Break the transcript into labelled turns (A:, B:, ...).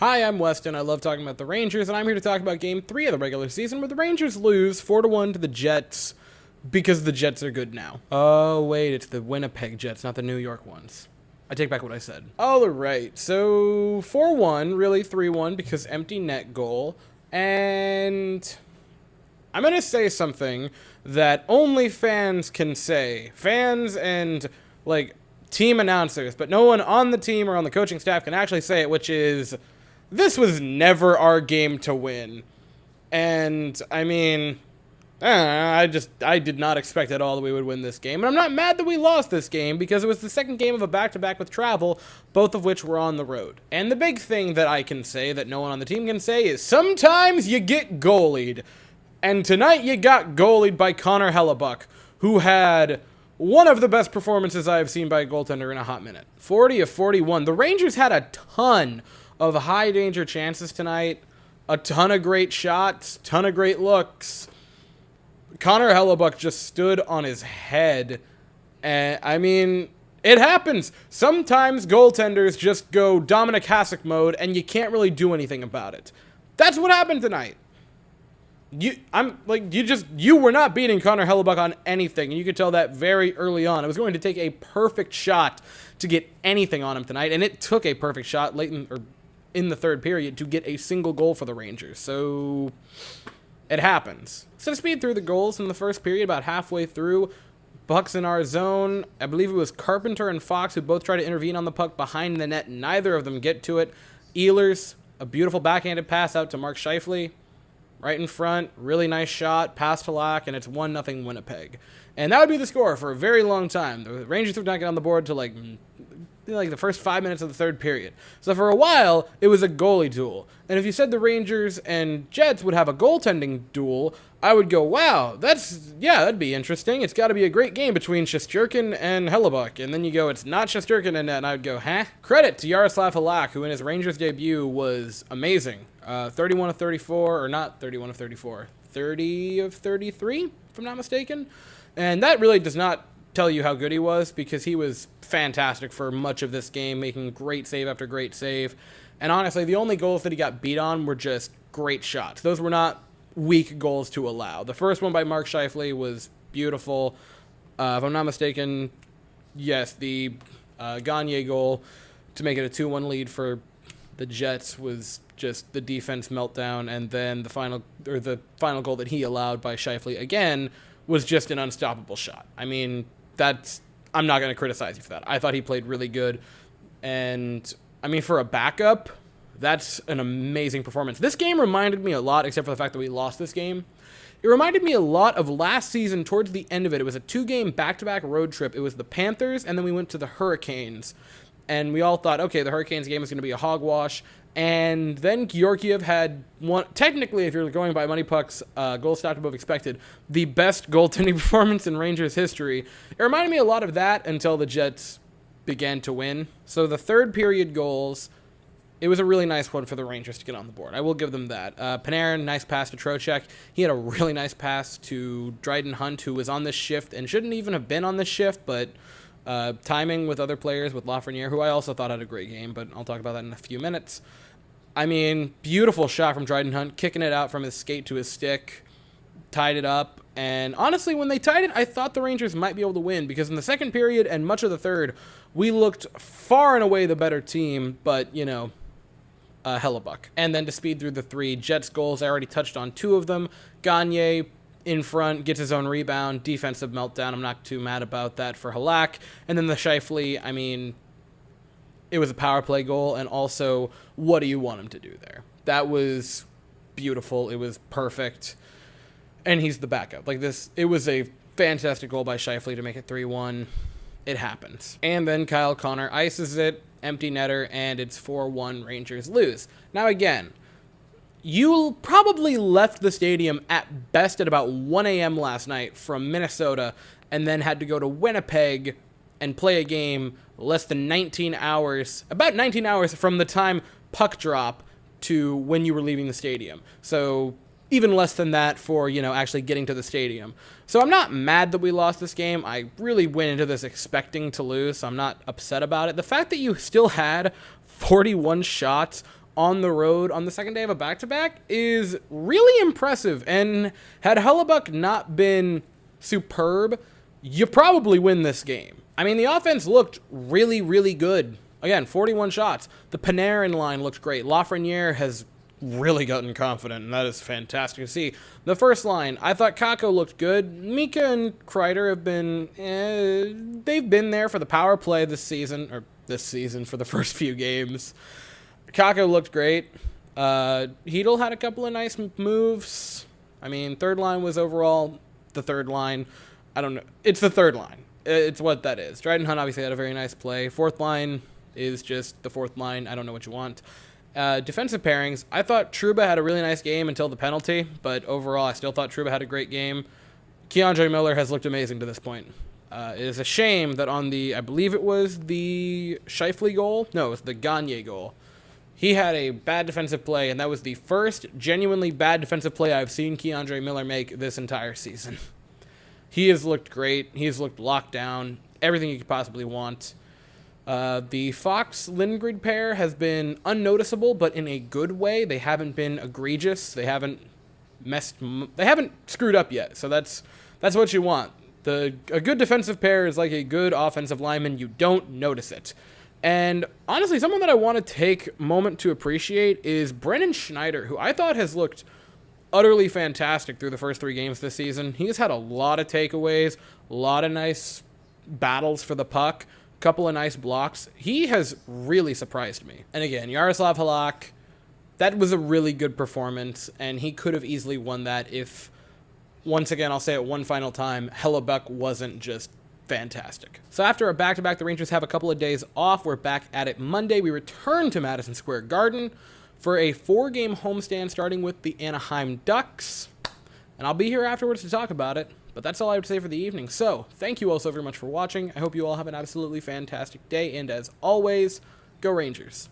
A: Hi, I'm Weston. I love talking about the Rangers, and I'm here to talk about Game 3 of the regular season, where the Rangers lose 4-1 to the Jets because the Jets are good now. Oh, wait, it's the Winnipeg Jets, not the New York ones. I take back what I said. All right, so 4-1, really 3-1 because empty net goal, and I'm going to say something that only fans can say. Fans and, team announcers, but no one on the team or on the coaching staff can actually say it, which is, this was never our game to win. And, I mean, I did not expect at all that we would win this game. And I'm not mad that we lost this game because it was the second game of a back-to-back with travel, both of which were on the road. And the big thing that I can say that no one on the team can say is sometimes you get goalied. And tonight you got goalied by Connor Hellebuyck, who had one of the best performances I have seen by a goaltender in a hot minute. 40 of 41. The Rangers had a ton of high danger chances tonight, a ton of great shots, ton of great looks. Connor Hellebuyck just stood on his head, and I mean, it happens. Sometimes goaltenders just go Dominic Hasek mode, and you can't really do anything about it. That's what happened tonight. You were not beating Connor Hellebuyck on anything, and you could tell that very early on. It was going to take a perfect shot to get anything on him tonight, and it took a perfect shot late in the third period to get a single goal for the Rangers. So it happens. So to speed through the goals in the first period, about halfway through, Buck's in our zone. I believe it was Carpenter and Fox who both tried to intervene on the puck behind the net. Neither of them get to it. Ehlers, a beautiful backhanded pass out to Mark Scheifele. Right in front, really nice shot, pass to Lack, and it's 1-0 Winnipeg. And that would be the score for a very long time. The Rangers would not get on the board till like the first 5 minutes of the third period. So for a while, it was a goalie duel. And if you said the Rangers and Jets would have a goaltending duel, I would go, wow, that'd be interesting. It's got to be a great game between Shesterkin and Hellebuyck. And then you go, it's not Shesterkin in net, and I would go, huh? Credit to Yaroslav Halak, who in his Rangers debut was amazing. 31 of 34, or not 31 of 34, 30 of 33, if I'm not mistaken. And that really does not tell you how good he was, because he was fantastic for much of this game, making great save after great save. And honestly, the only goals that he got beat on were just great shots. Those were not weak goals to allow. The first one by Mark Scheifele was beautiful. If I'm not mistaken, yes, the Gagne goal to make it a 2-1 lead for the Jets was just the defense meltdown, and then the final goal that he allowed by Scheifele again was just an unstoppable shot. I mean, I'm not going to criticize you for that. I thought he played really good, and I mean, for a backup, that's an amazing performance. This game reminded me a lot, except for the fact that we lost this game. It reminded me a lot of last season towards the end of it. It was a 2-game back-to-back road trip. It was the Panthers, and then we went to the Hurricanes. And we all thought, okay, the Hurricanes game is going to be a hogwash. And then Georgiev had one, technically, if you're going by Money Puck's goal stopped above expected, the best goaltending performance in Rangers history. It reminded me a lot of that until the Jets began to win. So the third period goals, it was a really nice one for the Rangers to get on the board. I will give them that. Panarin, nice pass to Trocheck. He had a really nice pass to Dryden Hunt, who was on this shift and shouldn't even have been on this shift, but timing with other players, with Lafreniere, who I also thought had a great game, but I'll talk about that in a few minutes. I mean, beautiful shot from Dryden Hunt, kicking it out from his skate to his stick, tied it up. And honestly, when they tied it, I thought the Rangers might be able to win, because in the second period and much of the third, we looked far and away the better team, but, Hellebuyck. And then to speed through the three Jets goals, I already touched on two of them. Gagne in front, gets his own rebound, defensive meltdown. I'm not too mad about that for Halak. And then the Scheifele, I mean, it was a power play goal, and also, what do you want him to do there? That was beautiful. It was perfect. And he's the backup. It was a fantastic goal by Scheifele to make it 3-1. It happens. And then Kyle Connor ices it, empty netter, and it's 4-1, Rangers lose. Now again, you probably left the stadium at best at about 1 a.m. last night from Minnesota, and then had to go to Winnipeg and play a game less than 19 hours, about 19 hours from the time puck drop to when you were leaving the stadium. So even less than that for, actually getting to the stadium. So I'm not mad that we lost this game. I really went into this expecting to lose, so I'm not upset about it. The fact that you still had 41 shots on the road on the second day of a back-to-back is really impressive. And had Hellebuyck not been superb, you probably win this game. I mean, the offense looked really, really good. Again, 41 shots. The Panarin line looked great. Lafreniere has really gotten confident, and that is fantastic to see. The first line, I thought Kakko looked good. Mika and Kreider have been, they've been there for the power play this season for the first few games. Kakko looked great. Hedl had a couple of nice moves. I mean, third line was overall the third line. I don't know. It's the third line. It's what that is. Dryden Hunt obviously had a very nice play. Fourth line is just the fourth line. I don't know what you want. Defensive pairings, I thought Trouba had a really nice game until the penalty, but overall I still thought Trouba had a great game. Keandre Miller has looked amazing to this point. It is a shame that on the, I believe it was the Scheifele goal, no, it was the Gagne goal, he had a bad defensive play, and that was the first genuinely bad defensive play I've seen Keandre Miller make this entire season. He has looked great. He has looked locked down, everything you could possibly want. The Fox-Lindgren pair has been unnoticeable, but in a good way. They haven't been egregious. They haven't screwed up yet. So that's what you want. A good defensive pair is like a good offensive lineman. You don't notice it. And honestly, someone that I want to take a moment to appreciate is Brennan Schneider, who I thought has looked utterly fantastic through the first 3 games this season. He has had a lot of takeaways, a lot of nice battles for the puck, couple of nice blocks. He has really surprised me. And again, Yaroslav Halak, that was a really good performance, and he could have easily won that if, once again, I'll say it one final time, Hellebuyck wasn't just fantastic. So after a back-to-back, the Rangers have a couple of days off. We're back at it Monday. We return to Madison Square Garden for a 4-game homestand starting with the Anaheim Ducks. And I'll be here afterwards to talk about it. But that's all I would say for the evening. So, thank you all so very much for watching. I hope you all have an absolutely fantastic day. And as always, go Rangers.